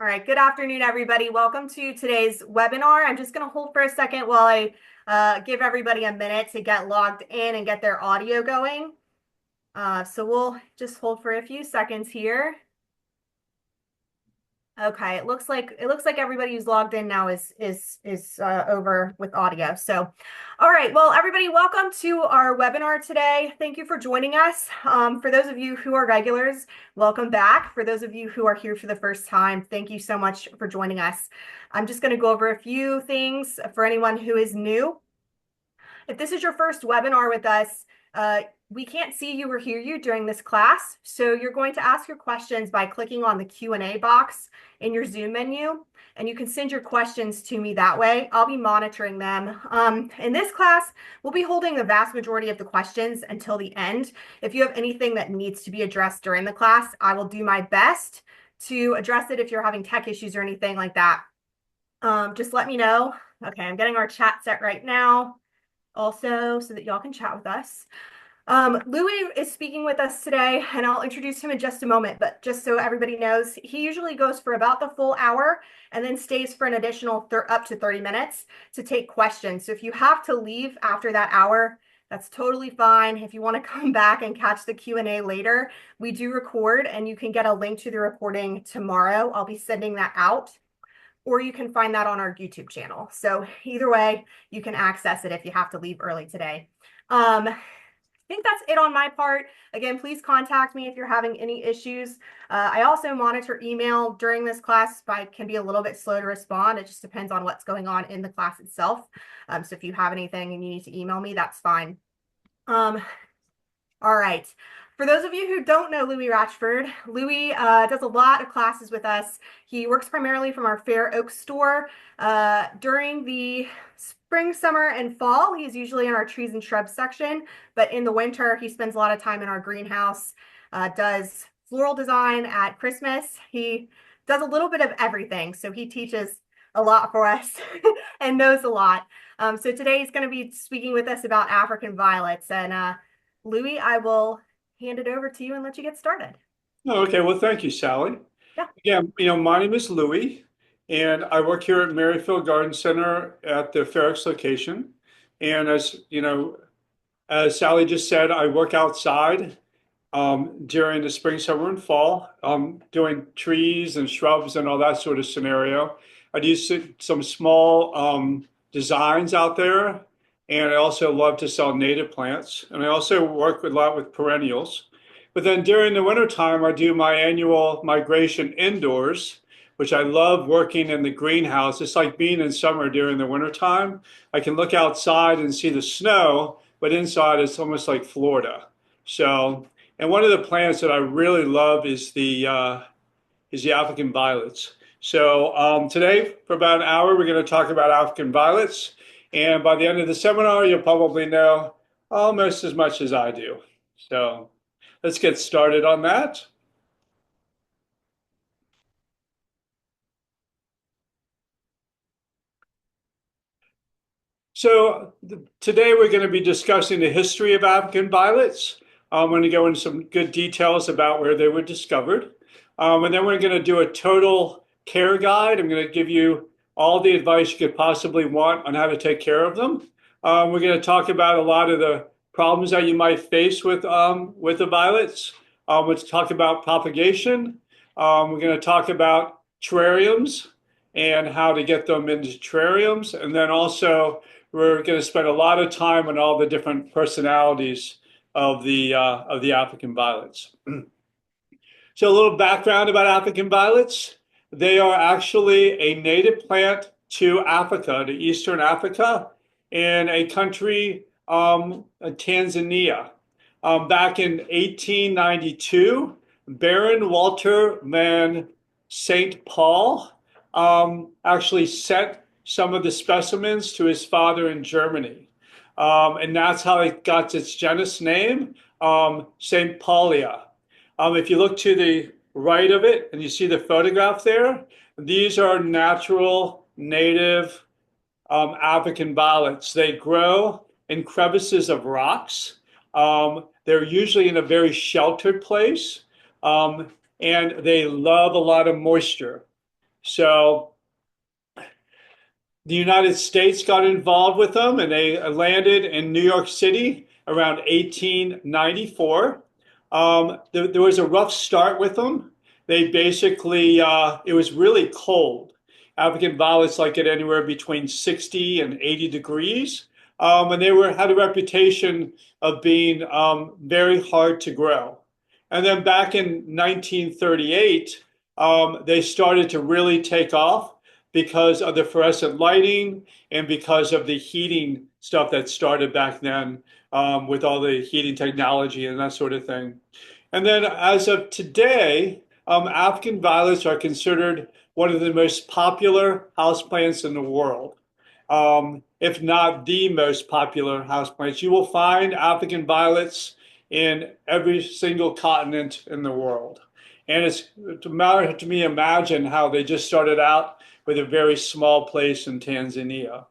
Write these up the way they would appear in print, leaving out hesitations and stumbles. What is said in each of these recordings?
All right, good afternoon, everybody. Welcome to today's webinar. I'm just going to hold for a second while I give everybody a minute to get logged in and get their audio going. So we'll just hold for a few seconds here. Okay, it looks like everybody who's logged in now is over with audio. So, all right, well, everybody, welcome to our webinar today. Thank you for joining us. For those of you who are regulars, welcome back. For those of you who are here for the first time, thank you so much for joining us. I'm just going to go over a few things for anyone who is new. If this is your first webinar with us, we can't see you or hear you during this class. So you're going to ask your questions by clicking on the Q&A box in your Zoom menu, and you can send your questions to me that way. I'll be monitoring them. In this class, we'll be holding the vast majority of the questions until the end. If you have anything that needs to be addressed during the class, I will do my best to address it if you're having tech issues or anything like that. Just let me know. Okay, I'm getting our chat set right now also so that y'all can chat with us. Louis is speaking with us today, and I'll introduce him in just a moment, but just so everybody knows, he usually goes for about the full hour and then stays for an additional up to 30 minutes to take questions. So if you have to leave after that hour, that's totally fine. If you want to come back and catch the Q&A later, we do record, and you can get a link to the recording tomorrow. I'll be sending that out, or you can find that on our YouTube channel. So either way, you can access it if you have to leave early today. I think that's it on my part. Again, please contact me if you're having any issues. I also monitor email during this class, but I can be a little bit slow to respond. It just depends on what's going on in the class itself. So if you have anything and you need to email me, that's fine. All right. For those of you who don't know Louis Ratchford, Louis does a lot of classes with us. He works primarily from our Fair Oaks store. During the spring, summer, and fall, he's usually in our trees and shrubs section, but in the winter, he spends a lot of time in our greenhouse, does floral design at Christmas. He does a little bit of everything, so he teaches a lot for us and knows a lot. So today he's going to be speaking with us about African violets, and Louis, I will hand it over to you and let you get started. Oh, okay, well, thank you, Sally. Yeah. Again, my name is Louis, and I work here at Merrifield Garden Center at the Fair Oaks location. And as Sally just said, I work outside during the spring, summer, and fall, doing trees and shrubs and all that sort of scenario. I do some small designs out there, and I also love to sell native plants. And I also work a lot with perennials. But then during the wintertime, I do my annual migration indoors, which I love working in the greenhouse. It's like being in summer during the wintertime. I can look outside and see the snow, but inside it's almost like Florida. So, and one of the plants that I really love is the African violets. So today, for about an hour, we're going to talk about African violets. And by the end of the seminar, you'll probably know almost as much as I do. So let's get started on that. So today we're going to be discussing the history of African violets. I'm going to go into some good details about where they were discovered. And then we're going to do a total care guide. I'm going to give you all the advice you could possibly want on how to take care of them. We're going to talk about a lot of the problems that you might face with the violets. Let's talk about propagation. We're going to talk about terrariums and how to get them into terrariums. And then also we're going to spend a lot of time on all the different personalities of the African violets. So a little background about African violets. They are actually a native plant to Africa, to Eastern Africa, in a country, Tanzania. Back in 1892, Baron Walter van St. Paul actually sent some of the specimens to his father in Germany. And that's how it got its genus name, St. Paulia. If you look to the right of it and you see the photograph there, these are natural native African violets. They grow in crevices of rocks. They're usually in a very sheltered place, and they love a lot of moisture. So the United States got involved with them, and they landed in New York City around 1894. There was a rough start with them. They basically, it was really cold. African violets like it anywhere between 60 and 80 degrees. And they had a reputation of being very hard to grow. And then back in 1938, they started to really take off because of the fluorescent lighting and because of the heating stuff that started back then, with all the heating technology and that sort of thing. And then as of today, African violets are considered one of the most popular houseplants in the world, if not the most popular houseplants. You will find African violets in every single continent in the world. And it's to me imagine how they just started out with a very small place in Tanzania.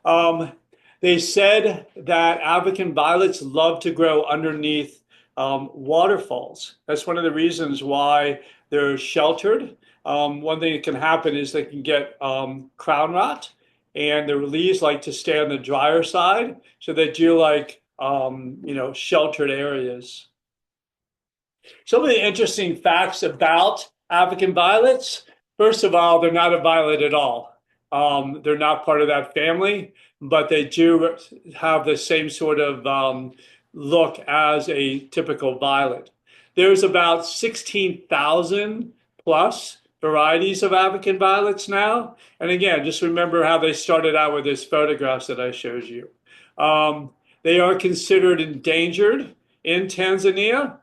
Um, they said that African violets love to grow underneath waterfalls. That's one of the reasons why they're sheltered. One thing that can happen is they can get crown rot, and the leaves like to stay on the drier side, so they do like sheltered areas. Some of the interesting facts about African violets. First of all, they're not a violet at all. They're not part of that family, but they do have the same sort of look as a typical violet. There's about 16,000 plus varieties of African violets now. And again, just remember how they started out with these photographs that I showed you. They are considered endangered in Tanzania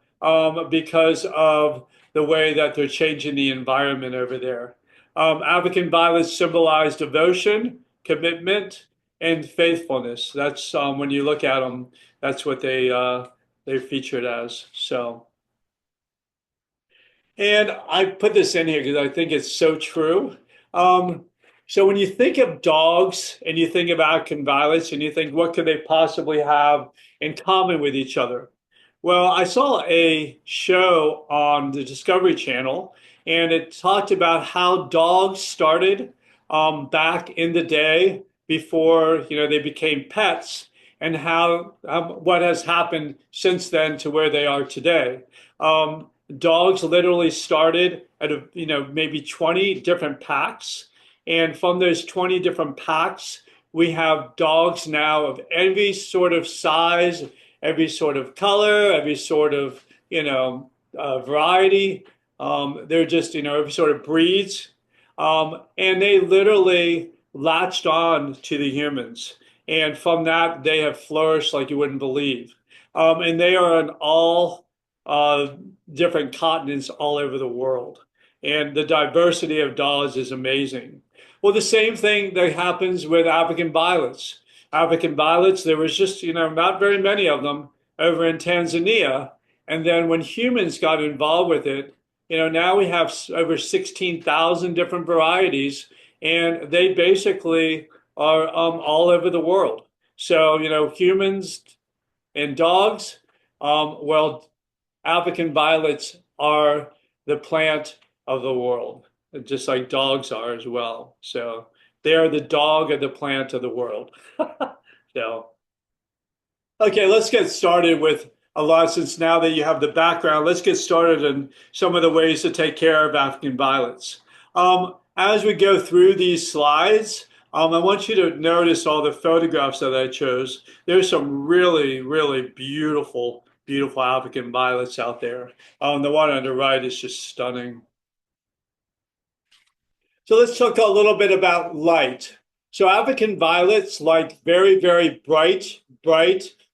because of the way that they're changing the environment over there. African violets symbolize devotion, commitment, and faithfulness. That's when you look at them, that's what they're featured as. So, and I put this in here because I think it's so true. So when you think of dogs and you think of African violets and you think what could they possibly have in common with each other? Well, I saw a show on the Discovery Channel, and it talked about how dogs started back in the day before they became pets, and how what has happened since then to where they are today. Dogs literally started at maybe 20 different packs, and from those 20 different packs, we have dogs now of every sort of size, every sort of color, every sort of variety. They're just every sort of breeds, and they literally latched on to the humans, and from that they have flourished like you wouldn't believe. And they are on all different continents all over the world, and the diversity of dogs is amazing. Well, the same thing that happens with African violets. African violets, there was just, not very many of them over in Tanzania. And then when humans got involved with it, now we have over 16,000 different varieties, and they basically are all over the world. So, humans and dogs, well, African violets are the plant of the world, just like dogs are as well. So they are the dog of the plant of the world. So, okay, let's get started with a lot. Since now that you have the background, let's get started in some of the ways to take care of African violets. As we go through these slides, I want you to notice all the photographs that I chose. There's some really, really beautiful, beautiful African violets out there. The one on the right is just stunning. So let's talk a little bit about light. So African violets like very, very bright,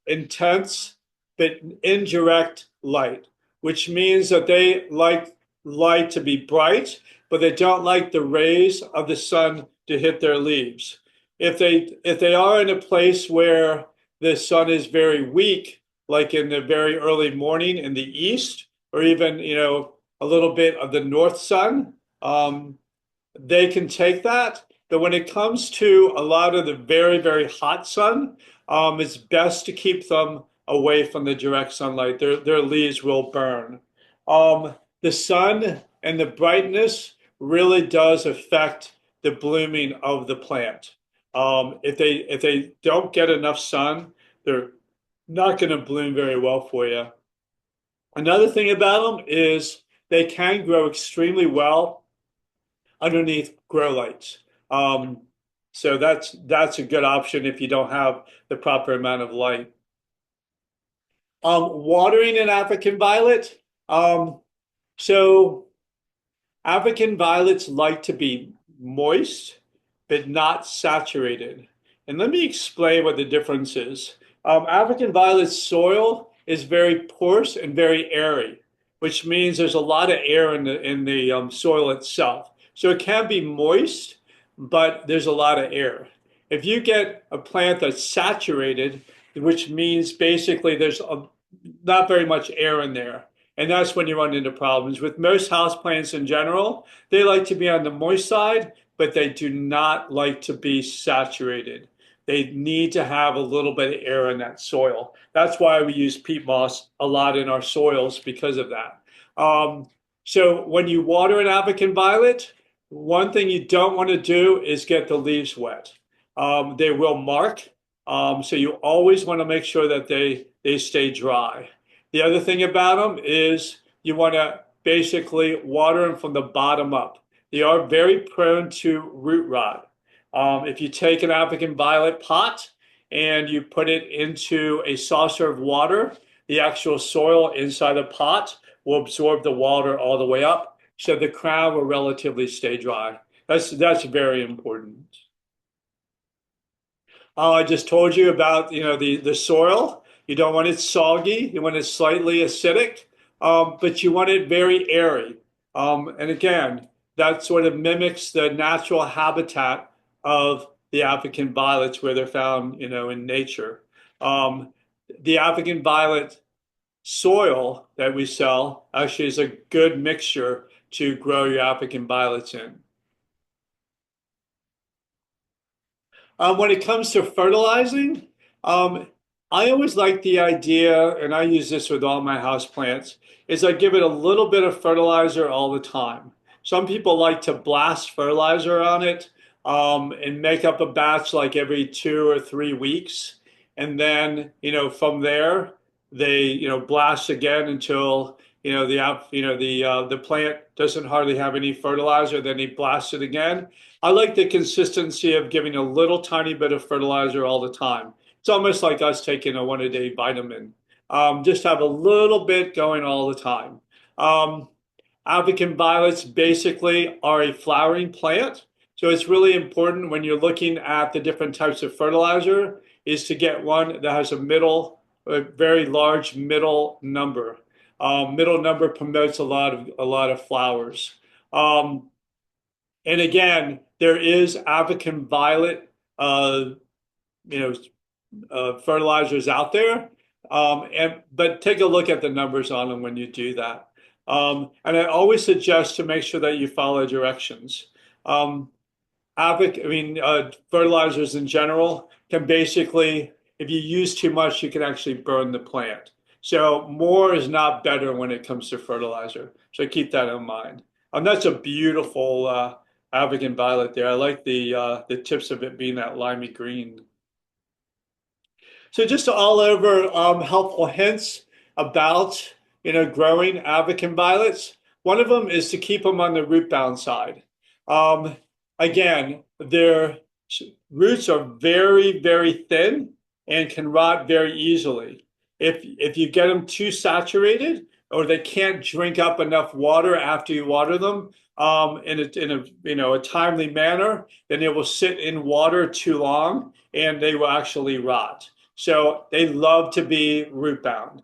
intense, but indirect light, which means that they like light to be bright, but they don't like the rays of the sun to hit their leaves. If they are in a place where the sun is very weak, like in the very early morning in the east, or even a little bit of the north sun, they can take that. But when it comes to a lot of the very, very hot sun, it's best to keep them away from the direct sunlight. Their leaves will burn. The sun and the brightness really does affect the blooming of the plant. If they don't get enough sun, they're not going to bloom very well for you. Another thing about them is they can grow extremely well underneath grow lights. Um, so that's a good option if you don't have the proper amount of light. Watering an African violet. So African violets like to be moist, but not saturated. And let me explain what the difference is. African violet soil is very porous and very airy, which means there's a lot of air in the soil itself. So it can be moist, but there's a lot of air. If you get a plant that's saturated, which means basically not very much air in there, and that's when you run into problems. With most houseplants in general, they like to be on the moist side, but they do not like to be saturated. They need to have a little bit of air in that soil. That's why we use peat moss a lot in our soils because of that. Um, so when you water an African violet, one thing you don't want to do is get the leaves wet. They will mark, so you always want to make sure that they stay dry. The other thing about them is you want to basically water them from the bottom up. They are very prone to root rot. If you take an African violet pot and you put it into a saucer of water, the actual soil inside the pot will absorb the water all the way up, so the crown will relatively stay dry. That's very important. I just told you about, the soil. You don't want it soggy. You want it slightly acidic, but you want it very airy. And again, that sort of mimics the natural habitat of the African violets where they're found, in nature. Um, the African violet soil that we sell actually is a good mixture to grow your African violets in. When it comes to fertilizing, um, I always like the idea, and I use this with all my house plants, is I give it a little bit of fertilizer all the time. Some people like to blast fertilizer on it, and make up a batch like every 2 or 3 weeks. And then, from there, they, blast again until, the plant doesn't hardly have any fertilizer, then they blast it again. I like the consistency of giving a little tiny bit of fertilizer all the time. It's almost like us taking a one-a-day vitamin. Just have a little bit going all the time. Um, African violets basically are a flowering plant. So it's really important when you're looking at the different types of fertilizer is to get one that has a very large middle number. Middle number promotes a lot of flowers. Um, and again, there is African violet, you know, fertilizers out there. But take a look at the numbers on them when you do that. And I always suggest to make sure that you follow directions. Um, fertilizers in general can basically, if you use too much, you can actually burn the plant. So more is not better when it comes to fertilizer. So keep that in mind. That's a beautiful African violet there. I like the tips of it being that limey green. So just all over helpful hints about growing African violets. One of them is to keep them on the root bound side. Um, Again, their roots are very, very thin and can rot very easily. If you get them too saturated or they can't drink up enough water after you water them in a timely manner, then they will sit in water too long and they will actually rot. So they love to be root bound.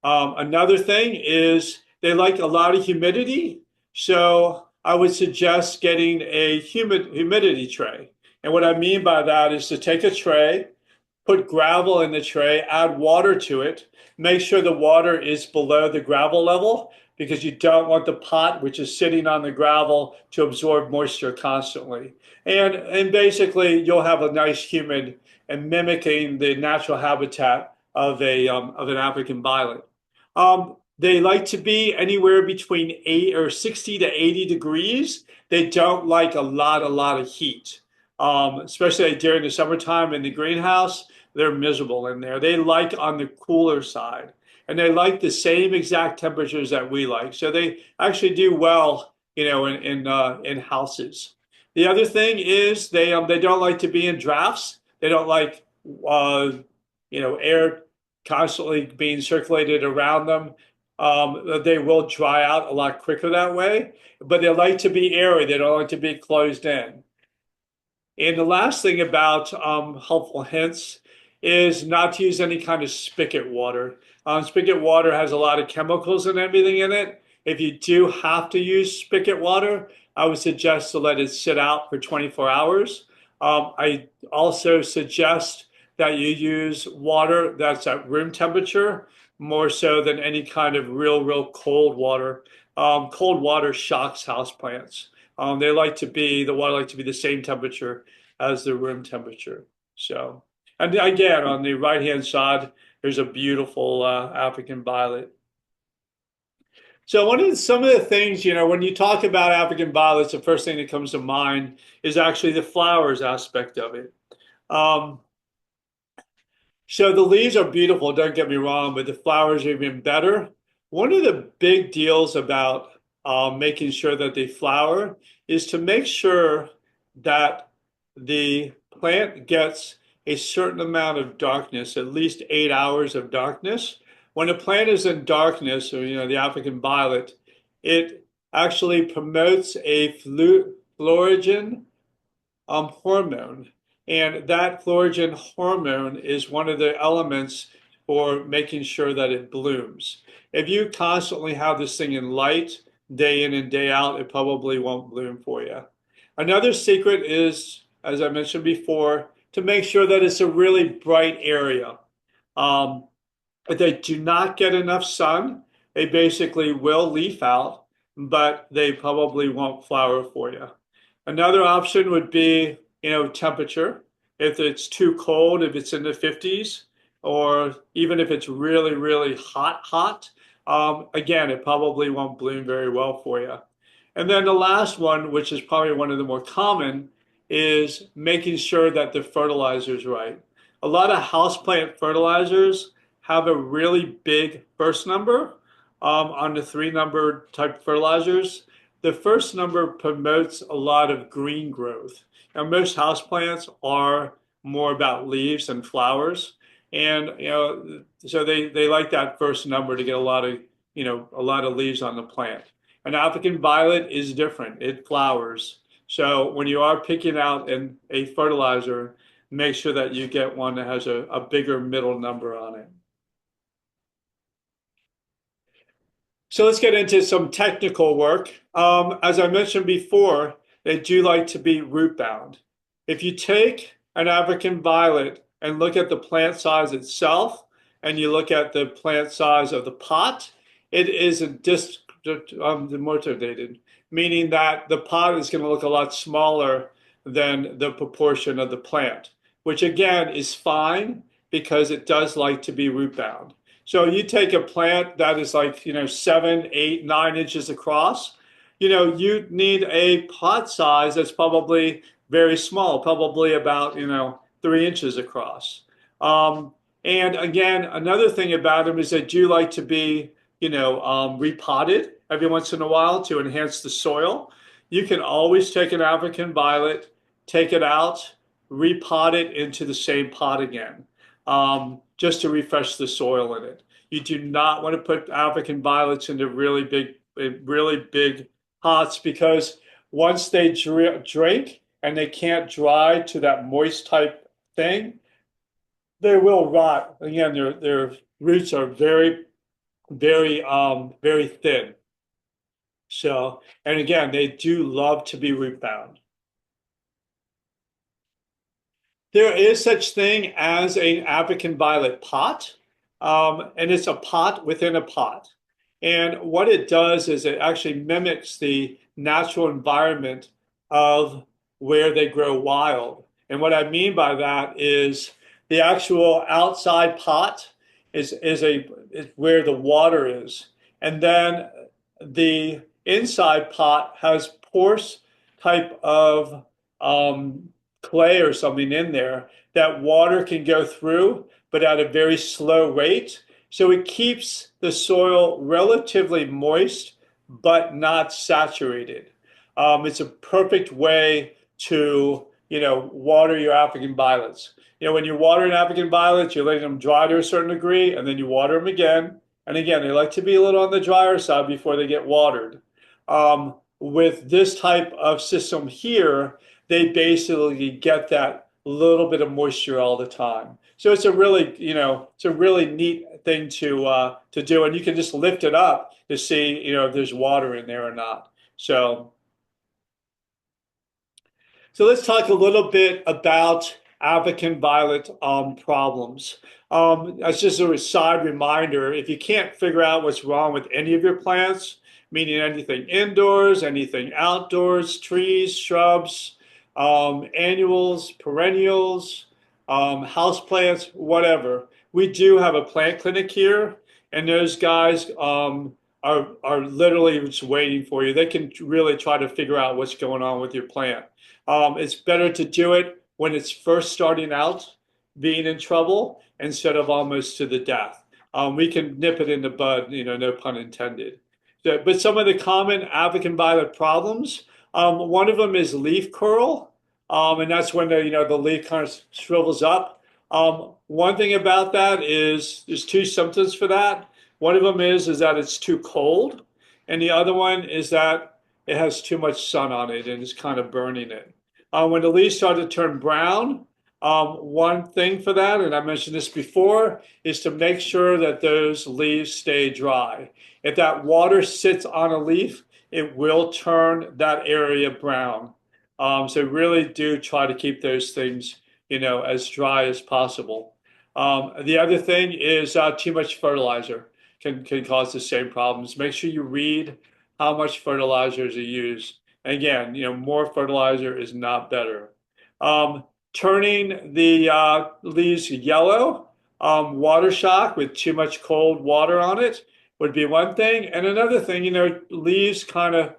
Another thing is they like a lot of humidity. So I would suggest getting a humidity tray. And what I mean by that is to take a tray, put gravel in the tray, add water to it, make sure the water is below the gravel level because you don't want the pot, which is sitting on the gravel, to absorb moisture constantly. And basically, you'll have a nice humid and mimicking the natural habitat of an African violet. They like to be anywhere between 60 to 80 degrees. They don't like a lot of heat, especially during the summertime in the greenhouse. They're miserable in there. They like on the cooler side, and they like the same exact temperatures that we like. So they actually do well, in houses. The other thing is they don't like to be in drafts. They don't like air constantly being circulated around them. They will dry out a lot quicker that way, but they like to be airy. They don't like to be closed in. And the last thing about helpful hints is not to use any kind of spigot water. Spigot water has a lot of chemicals and everything in it. If you do have to use spigot water, I would suggest to let it sit out for 24 hours. I also suggest that you use water that's at room temperature more so than any kind of real cold water. Cold water shocks houseplants. The water like to be the same temperature as the room temperature. So, and again, on the right-hand side, there's a beautiful African violet. So some of the things, when you talk about African violets, the first thing that comes to mind is actually the flowers aspect of it. Um, so the leaves are beautiful, don't get me wrong, but the flowers are even better. One of the big deals about making sure that they flower is to make sure that the plant gets a certain amount of darkness, at least 8 hours of darkness. When a plant is in darkness, or the African violet, it actually promotes a florigen hormone. And that florigen hormone is one of the elements for making sure that it blooms. If you constantly have this thing in light day in and day out, it probably won't bloom for you. Another secret is, as I mentioned before, to make sure that it's a really bright area. If they do not get enough sun, they basically will leaf out, but they probably won't flower for you. Another option would be, temperature. If it's too cold, if it's in the 50s, or even if it's really hot, again, it probably won't bloom very well for you. And then the last one, which is probably one of the more common, is making sure that the fertilizer is right. A lot of houseplant fertilizers have a really big first number on the 3-number type fertilizers. The first number promotes a lot of green growth. Now, most houseplants are more about leaves and flowers. And, so they like that first number to get a lot of leaves on the plant. An African violet is different. It flowers. So when you are picking out a fertilizer, make sure that you get one that has a bigger middle number on it. So let's get into some technical work. As I mentioned before, they do like to be root bound. If you take an African violet and look at the plant size itself, and you look at the plant size of the pot, it is demotivated, meaning that the pot is going to look a lot smaller than the proportion of the plant, which again is fine because it does like to be root bound. So you take a plant that is like, 7, 8, 9 inches across, you need a pot size that's probably very small, probably about, 3 inches across. And again, another thing about them is they do like to be, repotted every once in a while to enhance the soil. You can always take an African violet, take it out, repot it into the same pot again, just to refresh the soil in it. You do not want to put African violets into really big pots because once they drink and they can't dry to that moist type thing, they will rot. Again, their roots are very thin. So, and again, they do love to be root bound. There is such thing as an African violet pot, and it's a pot within a pot. And what it does is it actually mimics the natural environment of where they grow wild. And what I mean by that is the actual outside pot is where the water is. And then the inside pot has porous type of clay or something in there that water can go through, but at a very slow rate. So it keeps the soil relatively moist, but not saturated. It's a perfect way to, water your African violets. When you water an African violet, you're letting them dry to a certain degree, and then you water them again. And again, they like to be a little on the drier side before they get watered. With this type of system here, they basically get that little bit of moisture all the time. So it's a really, it's a really neat thing to do, and you can just lift it up to see, if there's water in there or not. So let's talk a little bit about African violet problems. As just a side reminder, if you can't figure out what's wrong with any of your plants, meaning anything indoors, anything outdoors, trees, shrubs, annuals, perennials, house plants, whatever, we do have a plant clinic here, and those guys are literally just waiting for you. They can really try to figure out what's going on with your plant. It's better to do it when it's first starting out being in trouble instead of almost to the death. We can nip it in the bud, no pun intended. But some of the common African violet problems, one of them is leaf curl, and that's when the leaf kind of shrivels up. One thing about that is there's two symptoms for that. One of them is that it's too cold, and the other one is that it has too much sun on it and it's kind of burning it. When the leaves start to turn brown, one thing for that, and I mentioned this before, is to make sure that those leaves stay dry. If that water sits on a leaf, it will turn that area brown. So really do try to keep those things, as dry as possible. The other thing is too much fertilizer can cause the same problems. Make sure you read how much fertilizers are used. Again, more fertilizer is not better. Turning the leaves yellow, water shock with too much cold water on it would be one thing. And another thing, leaves kind of,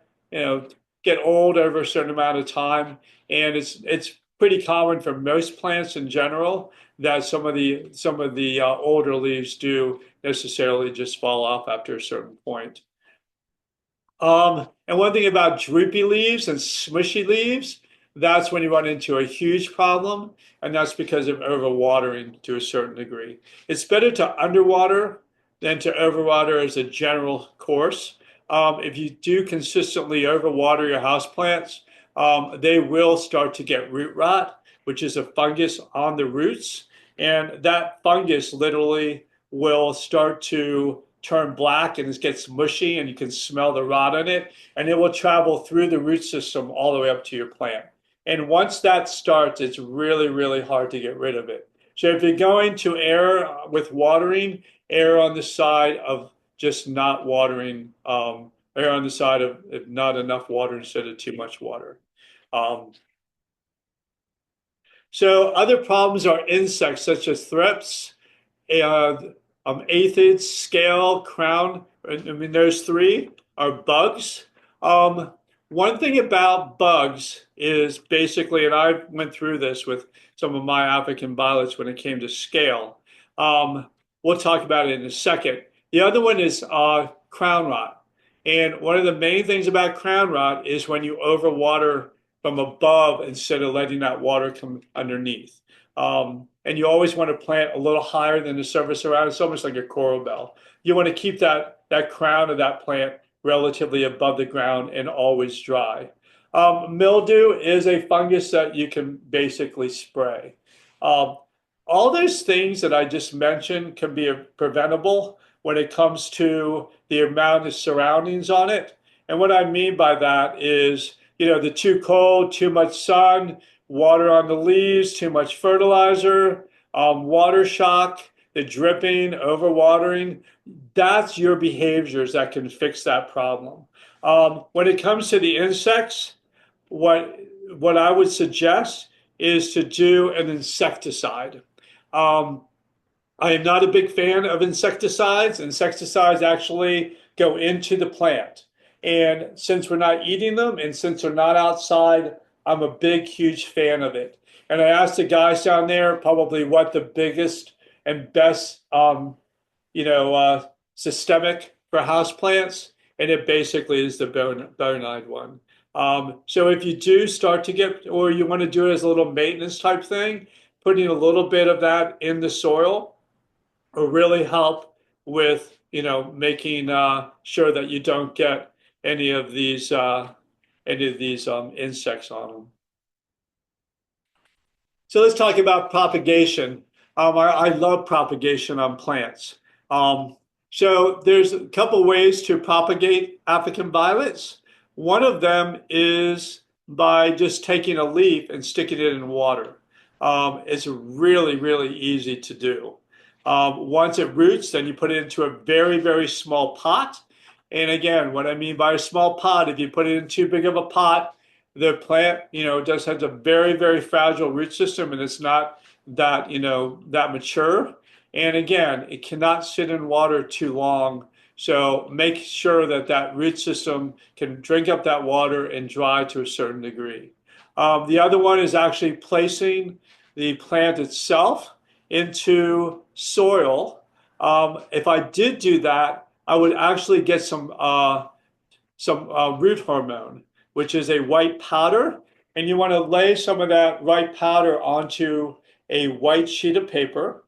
get old over a certain amount of time. And it's pretty common for most plants in general that some of the older leaves do necessarily just fall off after a certain point. And one thing about droopy leaves and smushy leaves, that's when you run into a huge problem, and that's because of overwatering to a certain degree. It's better to underwater than to overwater as a general course. If you do consistently overwater your houseplants, they will start to get root rot, which is a fungus on the roots. And that fungus literally will start to turn black and it gets mushy and you can smell the rot in it. And it will travel through the root system all the way up to your plant. And once that starts, it's really, really hard to get rid of it. So if you're going to err with watering, err on the side of just not watering, err on the side of not enough water instead of too much water. So other problems are insects such as thrips, aphids, scale, crown. I mean, those three are bugs. One thing about bugs is basically, and I went through this with some of my African violets when it came to scale. We'll talk about it in a second. The other one is crown rot. And one of the main things about crown rot is when you overwater from above instead of letting that water come underneath. And you always want to plant a little higher than the surface around. It's almost like a coral bell. You want to keep that crown of that plant relatively above the ground and always dry. Mildew is a fungus that you can basically spray. All those things that I just mentioned can be preventable when it comes to the amount of surroundings on it. And what I mean by that is, the too cold, too much sun, water on the leaves, too much fertilizer, water shock, the dripping, overwatering. That's your behaviors that can fix that problem. When it comes to the insects, what I would suggest is to do an insecticide. I am not a big fan of insecticides. Insecticides actually go into the plant. And since we're not eating them and since they're not outside, I'm a big, huge fan of it. And I asked the guys down there probably what the biggest and best, systemic for houseplants, and it basically is the Bonide one. So if you do start to get, or you want to do it as a little maintenance type thing, putting a little bit of that in the soil will really help with, making sure that you don't get any of these insects on them. So let's talk about propagation. I love propagation on plants. So there's a couple ways to propagate African violets. One of them is by just taking a leaf and sticking it in water. It's really, really easy to do. Once it roots, then you put it into a very, very small pot. And again, what I mean by a small pot, if you put it in too big of a pot, the plant, just has a very, very fragile root system and it's not that, that mature. And again, it cannot sit in water too long. So make sure that that root system can drink up that water and dry to a certain degree. The other one is actually placing the plant itself into soil. If I did do that, I would actually get some root hormone, which is a white powder, and you want to lay some of that white powder onto a white sheet of paper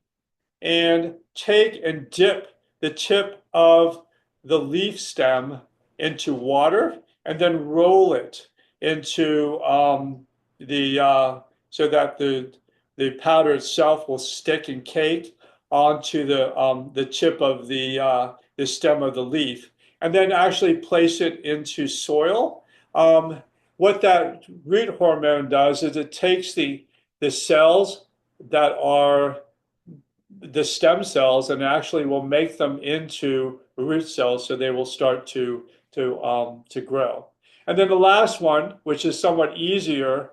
and take and dip the tip of the leaf stem into water and then roll it into so that the powder itself will stick and cake onto the tip of the stem of the leaf, and then actually place it into soil. What that root hormone does is it takes the cells that are the stem cells and actually will make them into root cells, so they will start to grow. And then the last one, which is somewhat easier,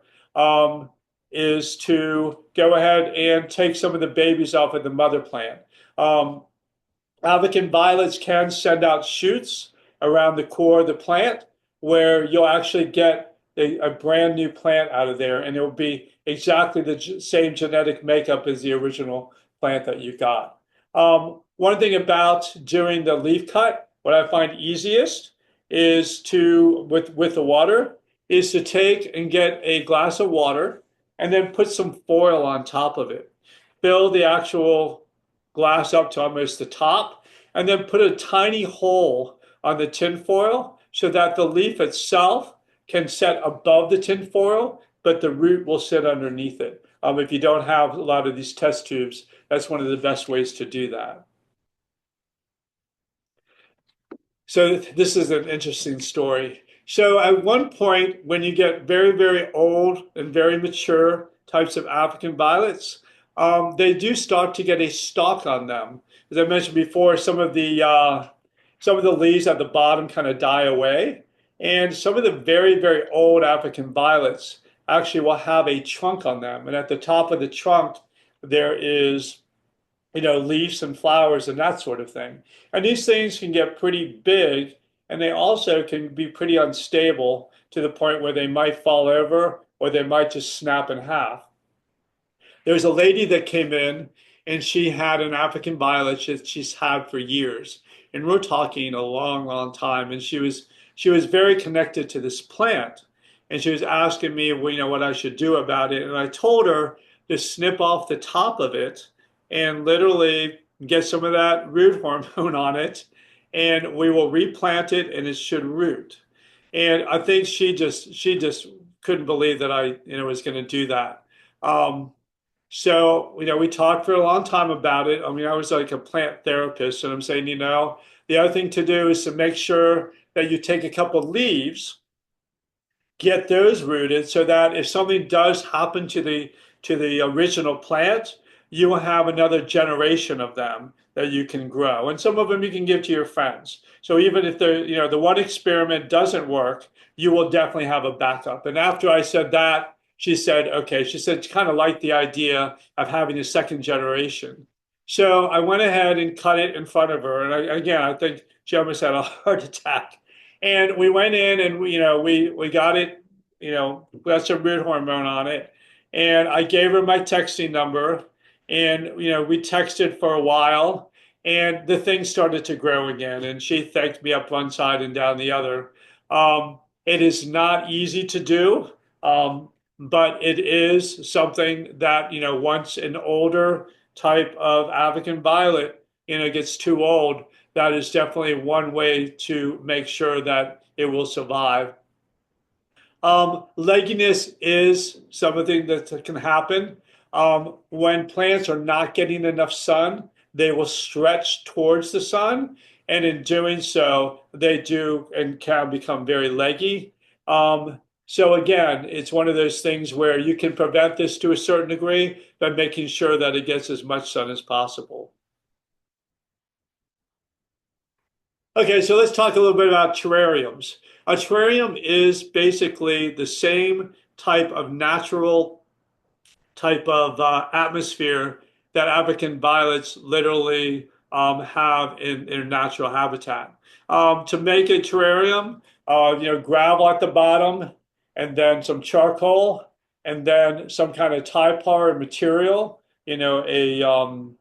is to go ahead and take some of the babies off of the mother plant. African violets can send out shoots around the core of the plant where you'll actually get a brand new plant out of there, and it will be exactly the same genetic makeup as the original plant that you got. One thing about doing the leaf cut, what I find easiest is with the water, is to take and get a glass of water and then put some foil on top of it. Fill the actual glass up to almost the top, and then put a tiny hole on the tin foil so that the leaf itself can set above the tin foil, but the root will sit underneath it. If you don't have a lot of these test tubes, that's one of the best ways to do that. So this is an interesting story. So at one point, when you get very, very old and very mature types of African violets, they do start to get a stalk on them. As I mentioned before, some of the leaves at the bottom kind of die away, and some of the very, very old African violets actually will have a trunk on them, and at the top of the trunk there is, leaves and flowers and that sort of thing. And these things can get pretty big, and they also can be pretty unstable to the point where they might fall over or they might just snap in half. There's a lady that came in and she had an African violet that she's had for years. And we're talking a long, long time. And she was very connected to this plant. And she was asking me, what I should do about it. And I told her to snip off the top of it and literally get some of that root hormone on it. And we will replant it and it should root. And I think she just couldn't believe that I, was going to do that. So, we talked for a long time about it. I mean, I was like a plant therapist, and I'm saying, the other thing to do is to make sure that you take a couple of leaves, get those rooted, so that if something does happen to the original plant, you will have another generation of them that you can grow. And some of them you can give to your friends. So even if the one experiment doesn't work, you will definitely have a backup. And after I said that, she said, okay, she said she kind of liked the idea of having a second generation. So I went ahead and cut it in front of her. And again, I think she almost had a heart attack. And we went in and we got it, we got some weird hormone on it. And I gave her my texting number, and we texted for a while, and the thing started to grow again. And she thanked me up one side and down the other. It is not easy to do, but it is something that, once an older type of African violet, gets too old, that is definitely one way to make sure that it will survive. Legginess is something that can happen. When plants are not getting enough sun, they will stretch towards the sun, and in doing so, they do and can become very leggy. So again, it's one of those things where you can prevent this to a certain degree by making sure that it gets as much sun as possible. Okay, so let's talk a little bit about terrariums. A terrarium is basically the same type of natural type of atmosphere that African violets literally have in their natural habitat. To make a terrarium, gravel at the bottom, and then some charcoal, and then some kind of Typar material, a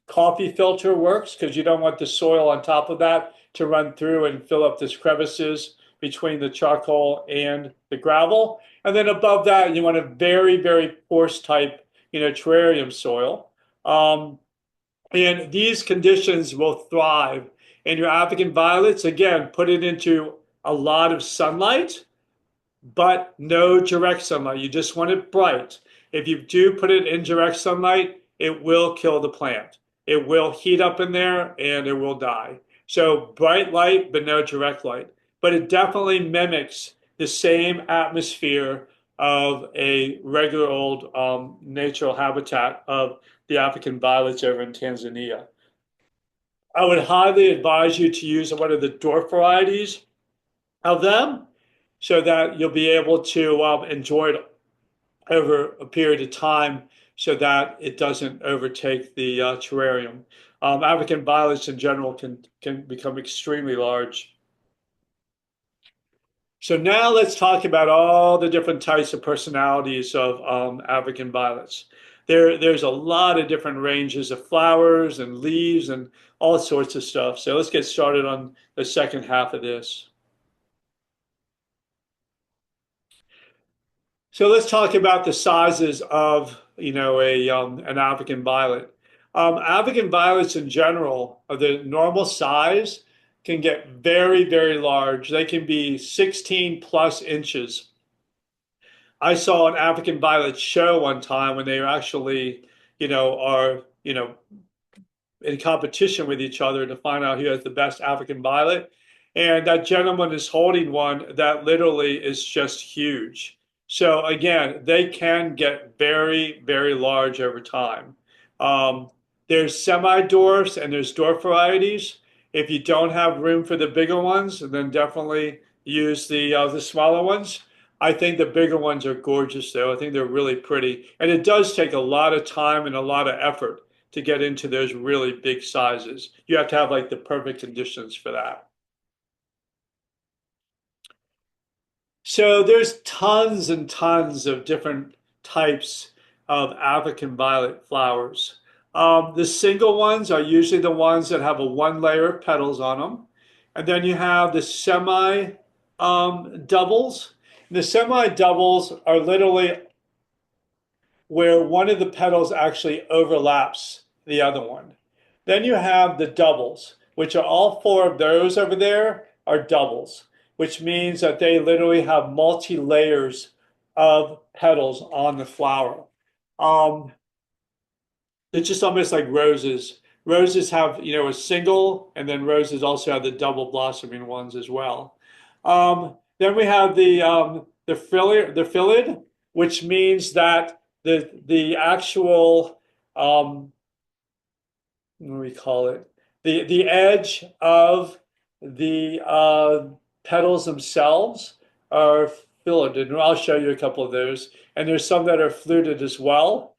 coffee filter works because you don't want the soil on top of that to run through and fill up these crevices between the charcoal and the gravel. And then above that, you want a very, very porous type, terrarium soil. And these conditions will thrive. And your African violets, again, put it into a lot of sunlight, but no direct sunlight. You just want it bright. If you do put it in direct sunlight, it will kill the plant. It will heat up in there and it will die. So bright light, but no direct light. But it definitely mimics the same atmosphere of a regular old natural habitat of the African violets over in Tanzania. I would highly advise you to use one of the dwarf varieties of them so that you'll be able to enjoy it over a period of time so that it doesn't overtake the terrarium. African violets in general can become extremely large. So now let's talk about all the different types of personalities of African violets. There's a lot of different ranges of flowers and leaves and all sorts of stuff. So let's get started on the second half of this. So let's talk about the sizes of, an African violet. African violets in general, of the normal size, can get very, very large. They can be 16 plus inches. I saw an African violet show one time when they actually, are, in competition with each other to find out who has the best African violet. And that gentleman is holding one that literally is just huge. So again, they can get very, very large over time. There's semi-dwarfs and there's dwarf varieties. If you don't have room for the bigger ones, then definitely use the smaller ones. I think the bigger ones are gorgeous, though. I think they're really pretty. And it does take a lot of time and a lot of effort to get into those really big sizes. You have to have like the perfect conditions for that. So there's tons and tons of different types of African violet flowers. The single ones are usually the ones that have a one layer of petals on them. And then you have the semi doubles. The semi doubles are literally where one of the petals actually overlaps the other one. Then you have the doubles, which are all four of those over there are doubles, which means that they literally have multi layers of petals on the flower. It's just almost like roses. Roses have, a single, and then roses also have the double blossoming ones as well. Then we have the phylid, which means that the actual what do we call it? The edge of the petals themselves are fluted, and I'll show you a couple of those. And there's some that are fluted as well.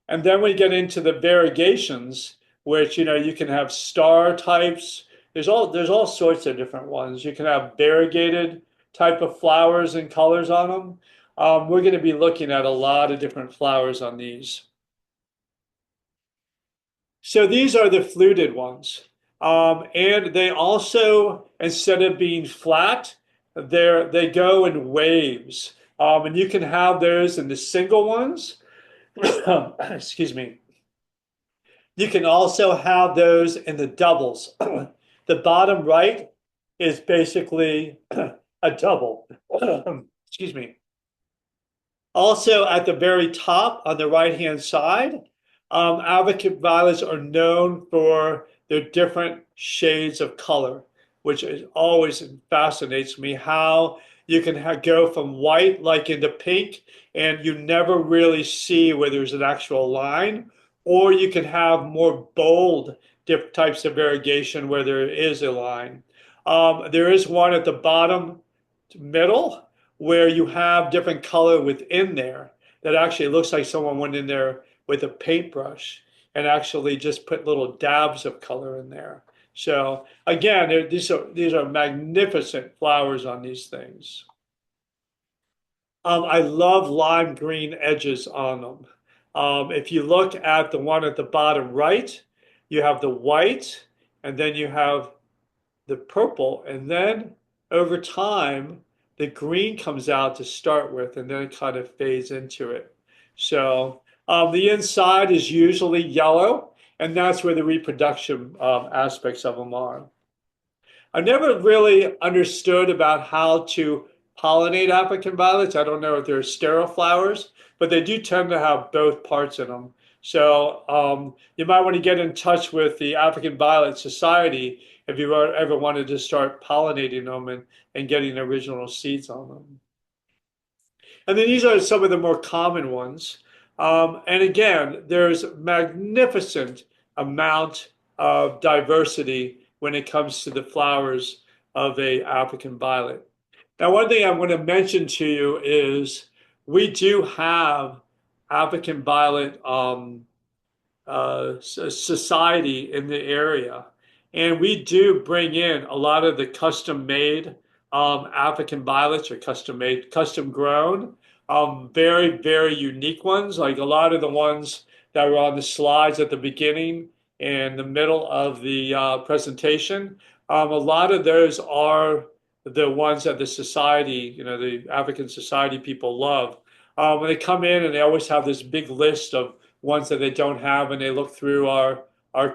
And then we get into the variegations, which you can have star types. There's all sorts of different ones. You can have variegated type of flowers and colors on them. We're going to be looking at a lot of different flowers on these. So these are the fluted ones. And they also, instead of being flat, they go in waves. And you can have those in the single ones. Excuse me. You can also have those in the doubles. The bottom right is basically a double. Excuse me. Also, at the very top on the right-hand side, advocate violets are known for their different shades of color, which is always fascinates me how you can go from white like into pink, and you never really see where there's an actual line, or you can have more bold different types of variegation where there is a line. There is one at the bottom middle where you have different color within there that actually looks like someone went in there with a paintbrush and actually just put little dabs of color in there. So again, these are magnificent flowers on these things. I love lime green edges on them. If you look at the one at the bottom right, you have the white, and then you have the purple, and then over time, the green comes out to start with, and then it kind of fades into it. So the inside is usually yellow, and that's where the reproduction aspects of them are. I never really understood about how to pollinate African violets. I don't know if they're sterile flowers, but they do tend to have both parts in them. So you might want to get in touch with the African Violet Society if you ever wanted to start pollinating them and getting original seeds on them. And then these are some of the more common ones. And again, there's magnificent amount of diversity when it comes to the flowers of a African violet. Now, one thing I want to mention to you is we do have African violet society in the area, and we do bring in a lot of the custom-made African violets or custom-made, custom-grown, very, very unique ones, like a lot of the ones that were on the slides at the beginning and the middle of the presentation. A lot of those are the ones that the society, the African society people love. When they come in and they always have this big list of ones that they don't have, and they look through our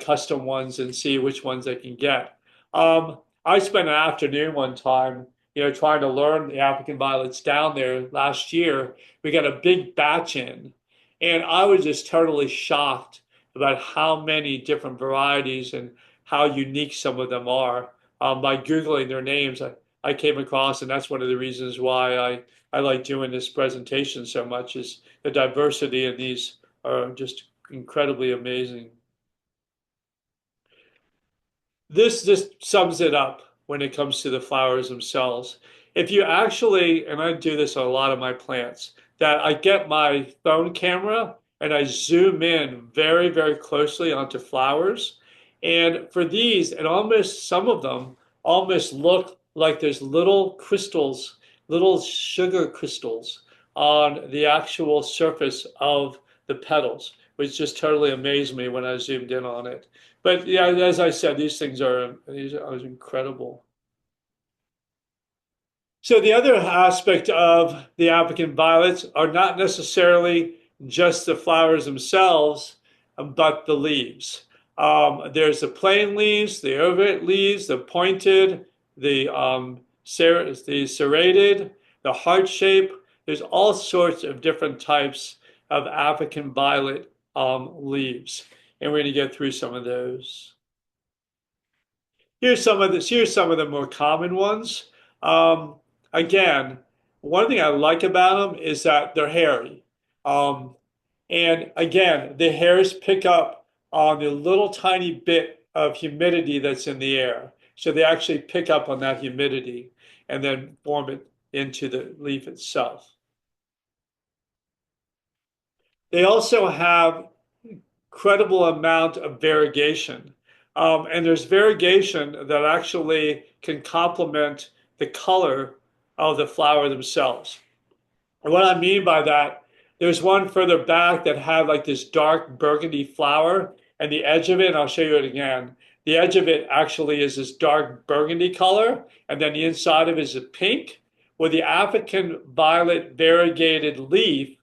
custom ones and see which ones they can get. I spent an afternoon one time, trying to learn the African violets down there last year. We got a big batch in, and I was just totally shocked about how many different varieties and how unique some of them are. By Googling their names, I came across, and that's one of the reasons why I like doing this presentation so much, is the diversity of these are just incredibly amazing. This just sums it up when it comes to the flowers themselves. If you actually, and I do this on a lot of my plants, that I get my phone camera and I zoom in very, very closely onto flowers. And for these, and almost some of them almost look like there's little crystals, little sugar crystals on the actual surface of the petals, which just totally amazed me when I zoomed in on it. But yeah, as I said, these are incredible. So the other aspect of the African violets are not necessarily just the flowers themselves, but the leaves. There's the plain leaves, the ovate leaves, the pointed, the serrated, the heart shape. There's all sorts of different types of African violet leaves, and we're going to get through some of those. Here's some of the more common ones. Again, one thing I like about them is that they're hairy. Um, and again, the hairs pick up on the little tiny bit of humidity that's in the air. So they actually pick up on that humidity and then form it into the leaf itself. They also have incredible amount of variegation. And there's variegation that actually can complement the color of the flower themselves. And what I mean by that, there's one further back that had like this dark burgundy flower, and the edge of it, and I'll show you it again. The edge of it actually is this dark burgundy color, and then the inside of it is a pink. Well, the African violet variegated leaf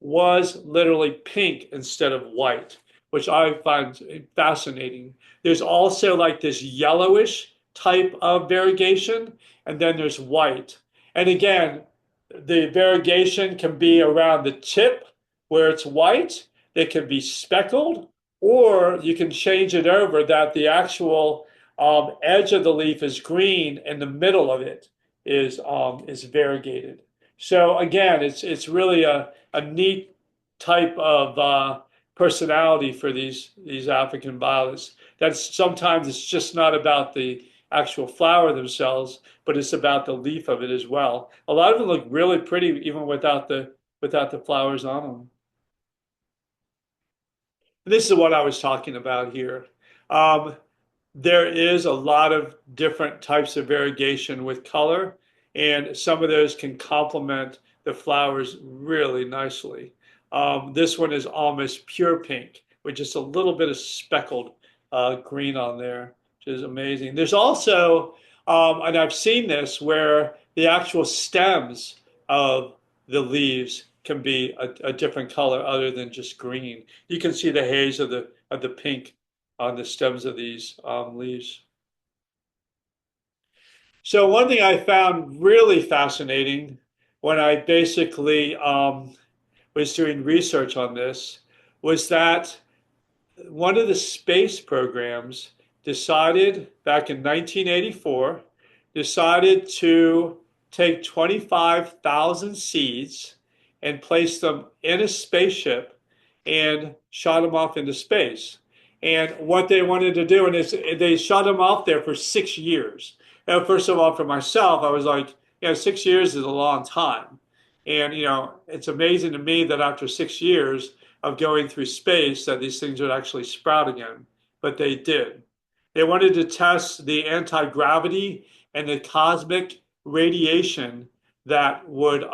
was literally pink instead of white, which I find fascinating. There's also like this yellowish type of variegation, and then there's white. And again, the variegation can be around the tip where it's white, it can be speckled, or you can change it over that the actual edge of the leaf is green and the middle of it is variegated. So again, it's really a neat type of personality for these African violets. That's sometimes it's just not about the actual flower themselves, but it's about the leaf of it as well. A lot of them look really pretty even without the flowers on them. This is what I was talking about here. Um, there is a lot of different types of variegation with color, and some of those can complement the flowers really nicely. This one is almost pure pink with just a little bit of speckled green on there, which is amazing. There's also, and I've seen this, where the actual stems of the leaves can be a different color other than just green. You can see the haze of the pink on the stems of these leaves. So one thing I found really fascinating when I basically was doing research on this was that one of the space programs decided back in 1984, decided to take 25,000 seeds and place them in a spaceship and shot them off into space. And what they wanted to do, and they shot them off there for 6 years. Now, first of all, for myself, I was like, 6 years is a long time. And, it's amazing to me that after 6 years of going through space, that these things would actually sprout again. But they did. They wanted to test the anti-gravity and the cosmic radiation that would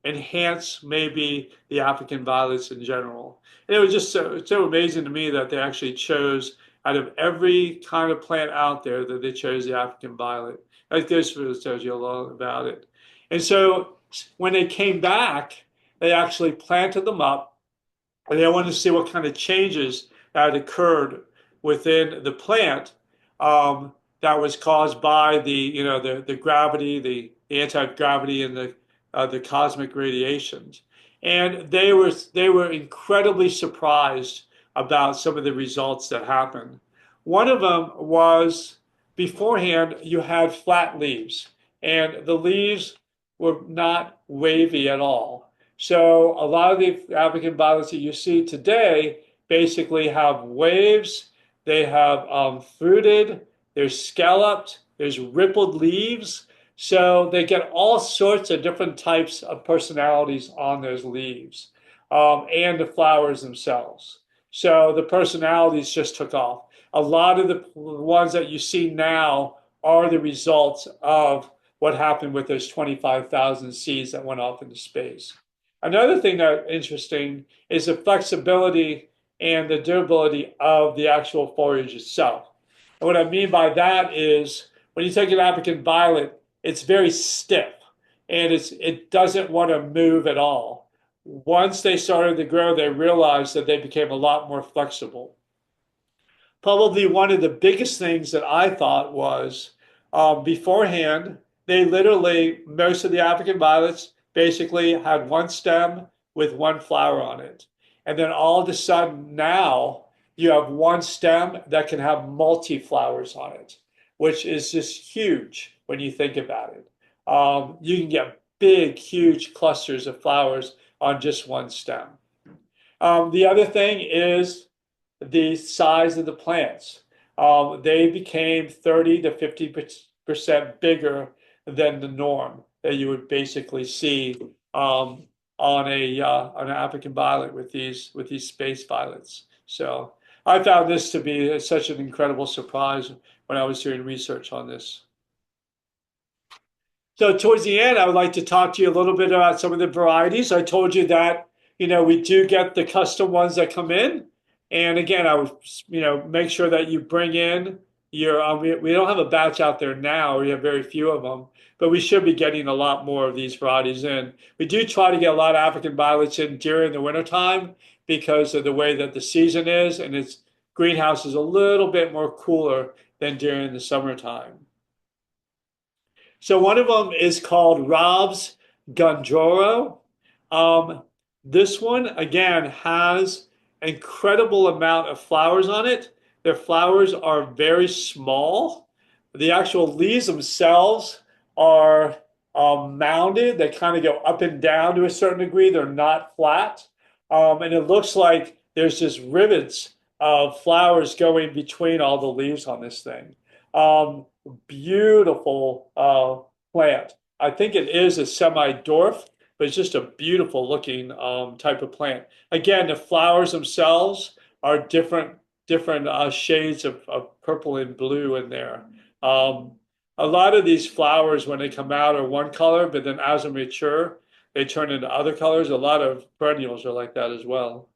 enhance maybe the African violets in general. And it was just so amazing to me that they actually chose out of every kind of plant out there that they chose the African violet. That goes for tells you a lot about it. And so when they came back, they actually planted them up, and they wanted to see what kind of changes that occurred within the plant that was caused by the gravity, the anti-gravity, and the cosmic radiations. And they were incredibly surprised about some of the results that happened. One of them was beforehand you had flat leaves, and the leaves were not wavy at all. So a lot of the African violets that you see today basically have waves. They have fruited, they're scalloped, there's rippled leaves. So they get all sorts of different types of personalities on those leaves and the flowers themselves. So the personalities just took off. A lot of the ones that you see now are the results of what happened with those 25,000 seeds that went off into space. Another thing that's interesting is the flexibility and the durability of the actual foliage itself. And what I mean by that is when you take an African violet, it's very stiff and it doesn't want to move at all. Once they started to grow, they realized that they became a lot more flexible. Probably one of the biggest things that I thought was beforehand, they literally, most of the African violets basically had one stem with one flower on it. And then all of a sudden now you have one stem that can have multi-flowers on it, which is just huge when you think about it. You can get big, huge clusters of flowers on just one stem. The other thing is the size of the plants. They became 30 to 50% bigger than the norm that you would basically see on an African violet with these space violets. So I found this to be such an incredible surprise when I was doing research on this. So towards the end, I would like to talk to you a little bit about some of the varieties. I told you that, we do get the custom ones that come in. And again, I would, make sure that you bring in your, we don't have a batch out there now. We have very few of them, but we should be getting a lot more of these varieties in. We do try to get a lot of African violets in during the wintertime because of the way that the season is, and its greenhouse is a little bit more cooler than during the summertime. So one of them is called Rob's Gondoro. Um, this one, again, has incredible amount of flowers on it. Their flowers are very small. The actual leaves themselves are mounded. They kind of go up and down to a certain degree. They're not flat. And it looks like there's just rivets of flowers going between all the leaves on this thing. Beautiful plant. I think it is a semi-dwarf, but it's just a beautiful looking type of plant. Again, the flowers themselves are different shades of purple and blue in there. A lot of these flowers, when they come out, are one color, but then as they mature, they turn into other colors. A lot of perennials are like that as well.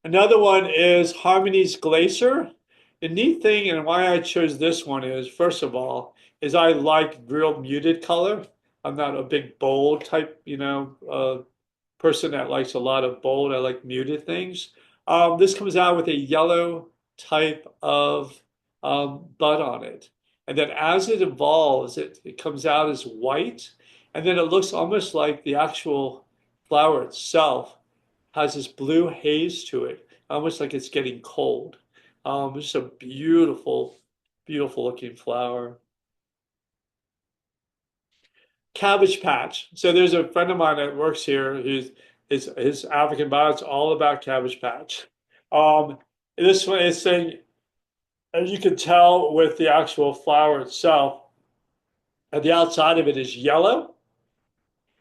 Another one is Harmony's Glacier. The neat thing and why I chose this one is, first of all, is I like real muted color. I'm not a big bold type, person that likes a lot of bold. I like muted things. This comes out with a yellow type of bud on it. And then as it evolves, it comes out as white. And then it looks almost like the actual flower itself has this blue haze to it, almost like it's getting cold. It's a beautiful, beautiful looking flower. Cabbage Patch. So there's a friend of mine that works here who's his African violets all about Cabbage Patch. This one is saying, as you can tell with the actual flower itself, at the outside of it is yellow.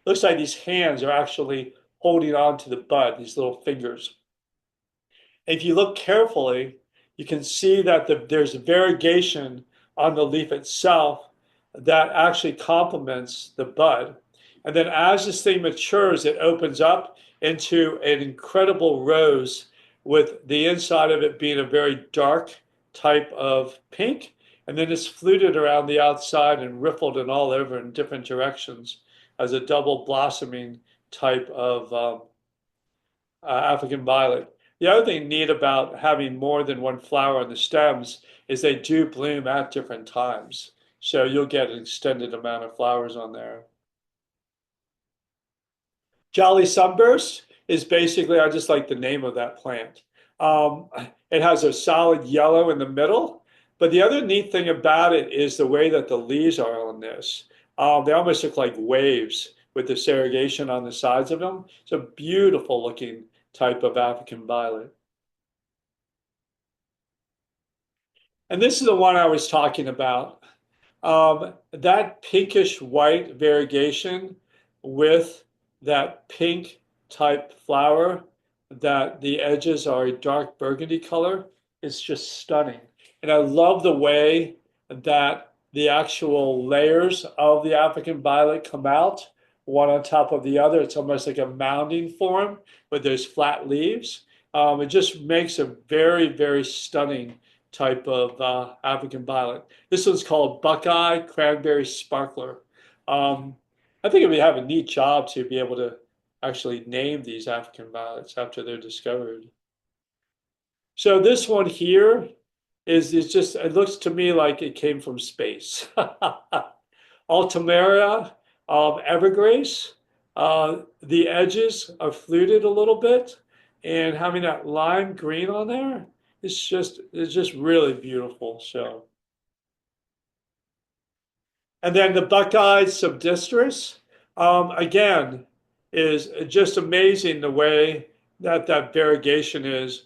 Looks like these hands are actually holding on to the bud, these little fingers. If you look carefully, you can see that there's variegation on the leaf itself that actually complements the bud. And then as this thing matures, it opens up into an incredible rose with the inside of it being a very dark type of pink. And then it's fluted around the outside and riffled and all over in different directions as a double blossoming type of African violet. The other thing neat about having more than one flower on the stems is they do bloom at different times. So you'll get an extended amount of flowers on there. Jolly Sunburst is basically, I just like the name of that plant. It has a solid yellow in the middle, but the other neat thing about it is the way that the leaves are on this. They almost look like waves with the serigation on the sides of them. It's a beautiful looking type of African violet. And this is the one I was talking about. That pinkish white variegation with that pink type flower, that the edges are a dark burgundy color, is just stunning. And I love the way that the actual layers of the African violet come out, one on top of the other. It's almost like a mounding form with those flat leaves. It just makes a very, very stunning type of African violet. This one's called Buckeye Cranberry Sparkler. I think we have a neat job to be able to actually name these African violets after they're discovered. So this one here is just, it looks to me like it came from space. Altamira Evergrace. The edges are fluted a little bit, and having that lime green on there, it's just really beautiful. So, and then the Buckeye Subdistris, again, is just amazing the way that variegation is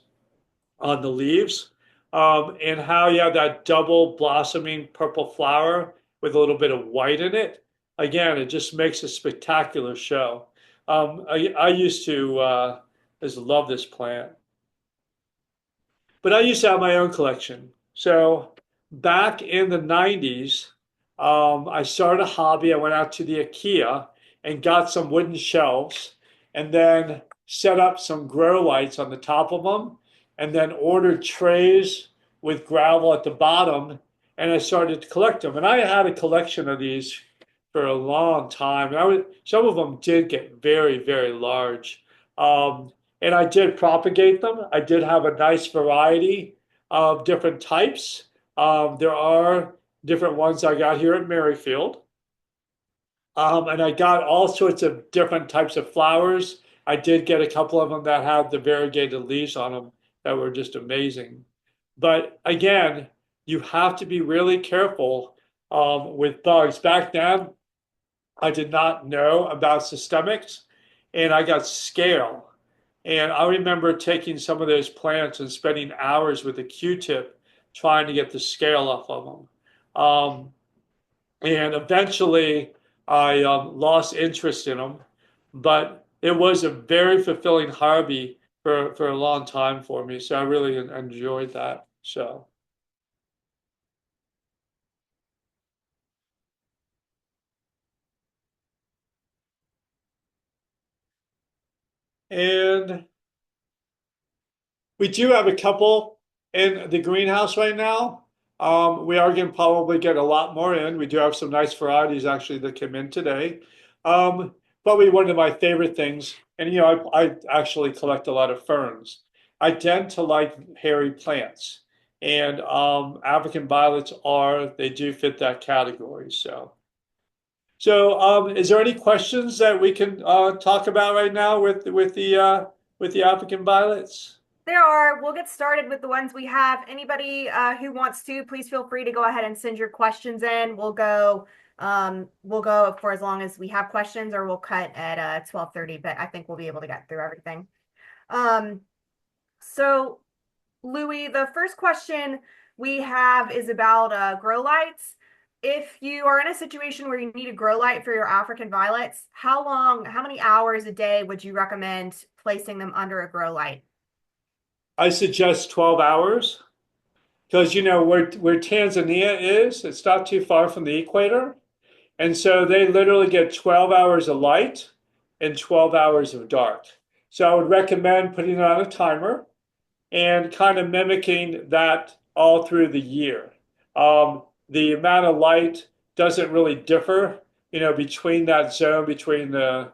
on the leaves, and how you have that double blossoming purple flower with a little bit of white in it. Again, it just makes a spectacular show. I used to just love this plant. but I used to have my own collection. So back in the 90s, I started a hobby. I went out to the IKEA and got some wooden shelves and then set up some grow lights on the top of them and then ordered trays with gravel at the bottom. And I started to collect them. And I had a collection of these for a long time. And some of them did get very, very large. And I did propagate them. I did have a nice variety of different types. There are different ones I got here at Merrifield. And I got all sorts of different types of flowers. I did get a couple of them that had the variegated leaves on them that were just amazing. But again, you have to be really careful with bugs. Back then, I did not know about systemics, and I got scale. And I remember taking some of those plants and spending hours with a Q-tip trying to get the scale off of them. And eventually, I lost interest in them, but it was a very fulfilling hobby for a long time for me. So I really enjoyed that. So, and we do have a couple in the greenhouse right now. We are going to probably get a lot more in. We do have some nice varieties actually that came in today. Probably one of my favorite things, and I actually collect a lot of ferns. I tend to like hairy plants, and African violets they do fit that category. So, is there any questions that we can talk about right now with the African violets? We'll get started with the ones we have. Anybody who wants to, please feel free to go ahead and send your questions in. We'll go for as long as we have questions, or we'll cut at 12:30, but I think we'll be able to get through everything. So Louis, the first question we have is about grow lights. If you are in a situation where you need a grow light for your African violets, how many hours a day would you recommend placing them under a grow light? I suggest 12 hours because where Tanzania is, it's not too far from the equator. And so they literally get 12 hours of light and 12 hours of dark. So I would recommend putting it on a timer and kind of mimicking that all through the year. The amount of light doesn't really differ, between that zone, between the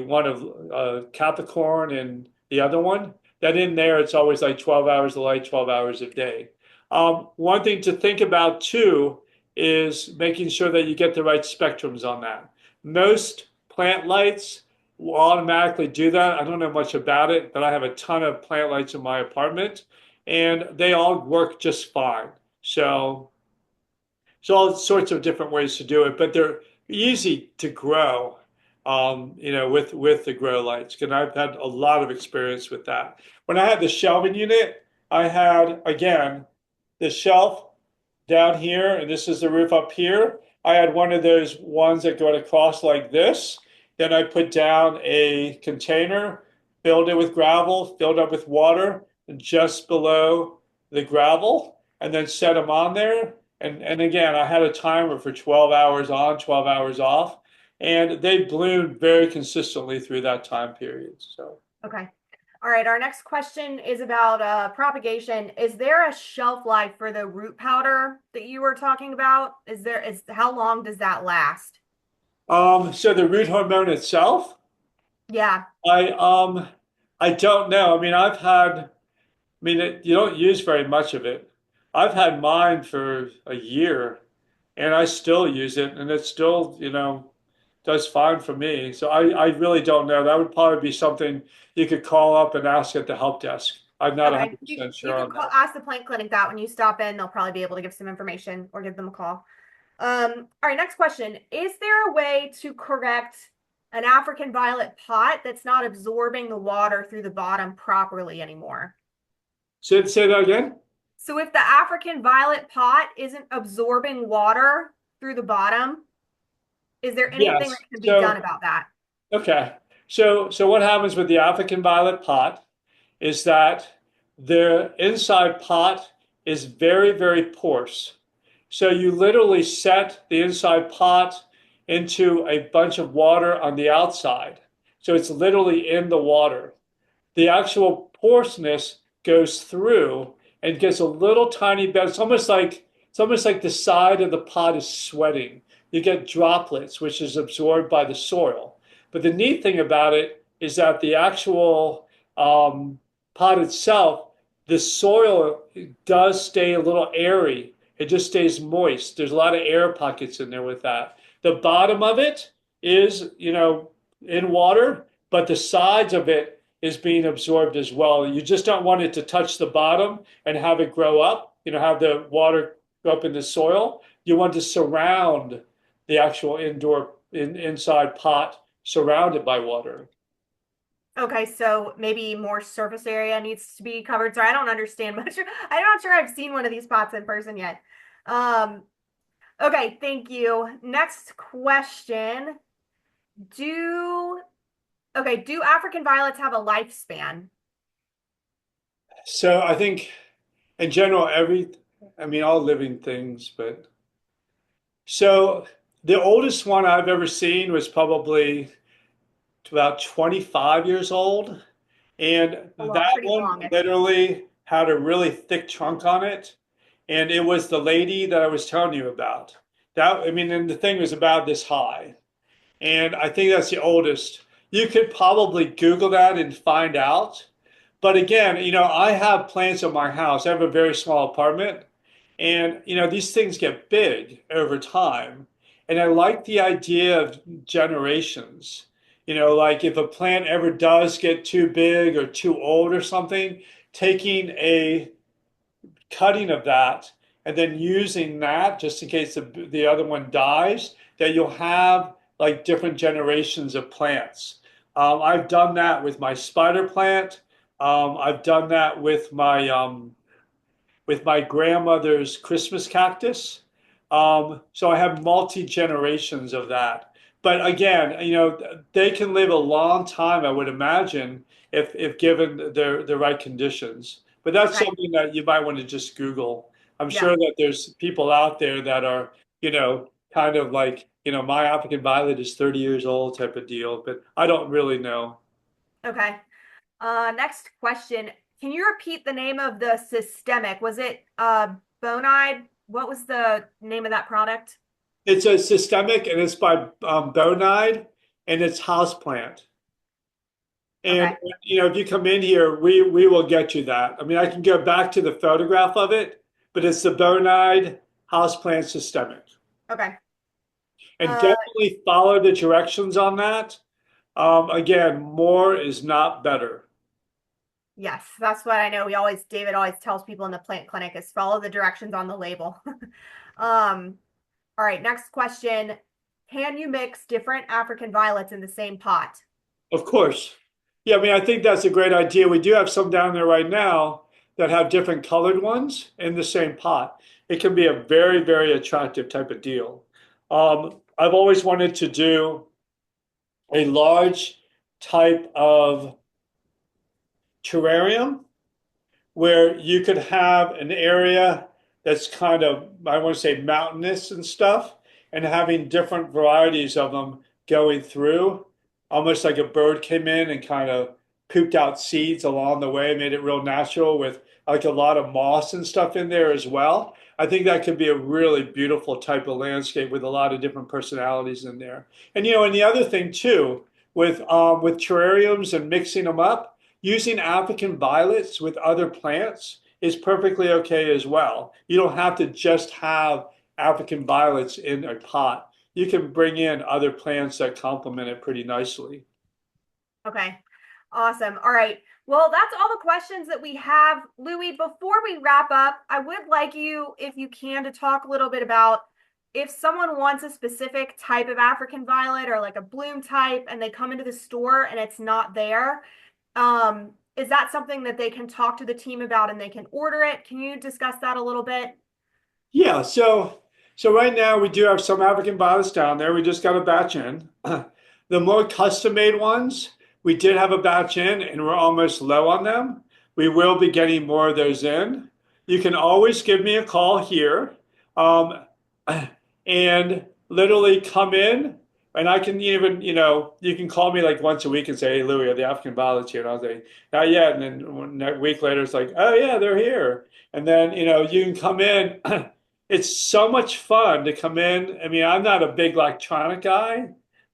one of Capricorn and the other one. That in there, it's always like 12 hours of light, 12 hours of day. One thing to think about too is making sure that you get the right spectrums on that. Most plant lights will automatically do that. I don't know much about it, but I have a ton of plant lights in my apartment, and they all work just fine. So all sorts of different ways to do it, but they're easy to grow, with the grow lights. And I've had a lot of experience with that. When I had the shelving unit, I had, again, the shelf down here, and this is the roof up here. I had one of those ones that go across like this. Then I put down a container, filled it with gravel, filled up with water, just below the gravel, and then set them on there. And again, I had a timer for 12 hours on, 12 hours off, and they bloomed very consistently through that time period. So, Okay. All right. Our next question is about propagation. Is there a shelf life for the root powder that you were talking about? How long does that last? so the root hormone itself, Yeah. I don't know. I mean, you don't use very much of it. I've had mine for a year and I still use it and it still, does fine for me. So I really don't know. That would probably be something you could call up and ask at the help desk. I'm not Okay. 100% You sure can on that. ask the plant clinic that when you stop in, they'll probably be able to give some information or give them a call. All right, next question. Is there a way to correct an African violet pot that's not absorbing the water through the bottom properly anymore? Say that again? So if the African violet pot isn't absorbing water through the bottom, is there anything that Yes. can be done about that? Okay. So what happens with the African violet pot is that their inside pot is very, very porous. So you literally set the inside pot into a bunch of water on the outside. So it's literally in the water. The actual porousness goes through and gets a little tiny bit. It's almost like the side of the pot is sweating. You get droplets, which is absorbed by the soil. But the neat thing about it is that the actual pot itself, the soil does stay a little airy. It just stays moist. There's a lot of air pockets in there with that. The bottom of it is, in water, but the sides of it is being absorbed as well. You just don't want it to touch the bottom and have it grow up, have the water go up in the soil. You want to surround the actual inside pot surrounded by water. Okay, so maybe more surface area needs to be covered. Sorry, I don't understand much. I'm not sure I've seen one of these pots in person yet. Um, okay, thank you. Next question. Do do African violets have a lifespan? So I think in general, all living things, but so the oldest one I've ever seen was probably about 25 years old. And A long, that pretty one long. literally had a really thick trunk on it. And it was the lady that I was telling you about. And the thing was about this high. And I think that's the oldest. You could probably Google that and find out. But again, I have plants in my house. I have a very small apartment. And, these things get big over time. And I like the idea of generations. Like if a plant ever does get too big or too old or something, taking a cutting of that and then using that just in case the other one dies, that you'll have like different generations of plants. I've done that with my spider plant. I've done that with my grandmother's Christmas cactus. So I have multi generations of that. But again, they can live a long time, I would imagine, if given the right conditions. But that's Right. something that you might want to just Google. I'm Yeah. sure that there's people out there that are, kind of like, my African violet is 30 years old type of deal, but I don't really know. Okay. Next question. Can you repeat the name of the systemic? Was it Bonide? What was the name of that product? It's a systemic and it's by Bonide and it's houseplant. And Okay. if you come in here, we will get you that. I mean, I can go back to the photograph of it, but it's the Bonide houseplant systemic. Okay. And Uh, definitely follow the directions on that. Again, more is not better. yes, that's what I know. David always tells people in the plant clinic is follow the directions on the label. All right, next question. Can you mix different African violets in the same pot? Of course. Yeah, I mean, I think that's a great idea. We do have some down there right now that have different colored ones in the same pot. It can be a very, very attractive type of deal. I've always wanted to do a large type of terrarium where you could have an area that's kind of, I want to say, mountainous and stuff, and having different varieties of them going through, almost like a bird came in and kind of pooped out seeds along the way, made it real natural with like a lot of moss and stuff in there as well. I think that could be a really beautiful type of landscape with a lot of different personalities in there. And the other thing too, with terrariums and mixing them up, using African violets with other plants is perfectly okay as well. You don't have to just have African violets in a pot. You can bring in other plants that complement it pretty nicely. Okay, awesome. All right. Well, that's all the questions that we have. Louis, before we wrap up, I would like you, if you can, to talk a little bit about if someone wants a specific type of African violet or like a bloom type and they come into the store and it's not there, is that something that they can talk to the team about and they can order it? Can you discuss that a little bit? Yeah, so right now we do have some African violets down there. We just got a batch in. The more custom made ones, we did have a batch in and we're almost low on them. We will be getting more of those in. You can always give me a call here, um, and literally come in. And I can even, you can call me like once a week and say, "Hey, Louis, are the African violets here?" And I'll say, "Not yet." And then a week later, it's like, "Oh yeah, they're here." And then, you can come in. It's so much fun to come in. I mean, I'm not a big electronic guy,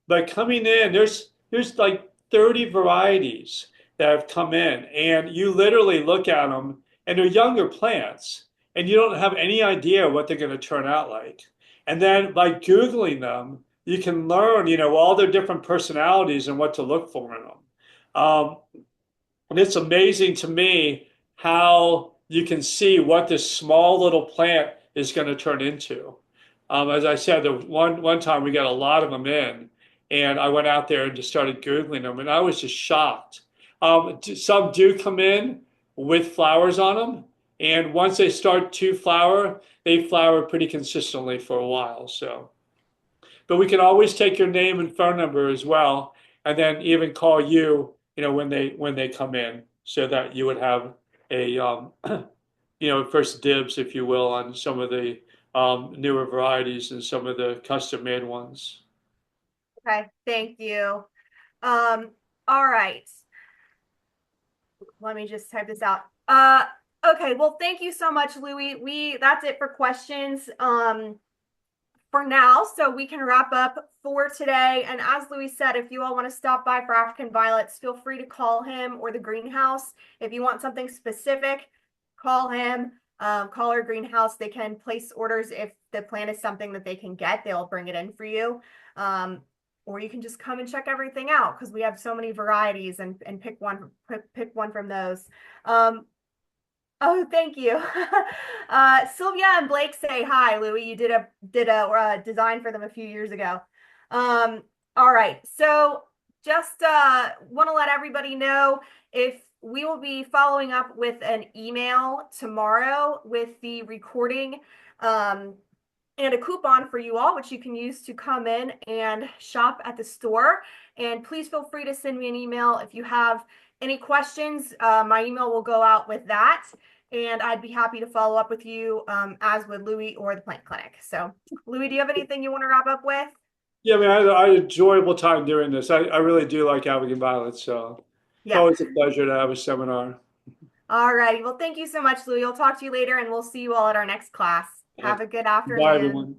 but coming in, there's like 30 varieties that have come in, and you literally look at them, and they're younger plants, and you don't have any idea what they're going to turn out like. And then by Googling them, you can learn, all their different personalities and what to look for in them. Um, and it's amazing to me how you can see what this small little plant is going to turn into. As I said, the one time we got a lot of them in, and I went out there and just started Googling them, and I was just shocked. Some do come in with flowers on them, and once they start to flower, they flower pretty consistently for a while. So, but we can always take your name and phone number as well, and then even call you, when they come in, so that you would have a first dibs, if you will, on some of the newer varieties and some of the custom made ones. Okay, thank you. All right. Let me just type this out. Okay, well, thank you so much, Louis. That's it for questions for now, so we can wrap up for today. And as Louis said, if you all want to stop by for African violets, feel free to call him or the greenhouse. If you want something specific, call him, call our greenhouse. They can place orders if the plant is something that they can get, they'll bring it in for you. Or you can just come and check everything out because we have so many varieties and pick one from those. Oh, thank you. Sylvia and Blake say hi, Louis. You did a design for them a few years ago. All right. So just want to let everybody know if we will be following up with an email tomorrow with the recording and a coupon for you all, which you can use to come in and shop at the store. And please feel free to send me an email if you have any questions. My email will go out with that. And I'd be happy to follow up with you, as would Louis or the Plant Clinic. So, Louis, do you have anything you want to wrap up with? Yeah, I mean, I had an enjoyable time doing this. I really do like African violets, so it's Yep. always a pleasure to have a seminar. All righty. Well, thank you so much, Louis. I'll talk to you later and we'll see you all at our next class. Have a good Bye, afternoon. everyone.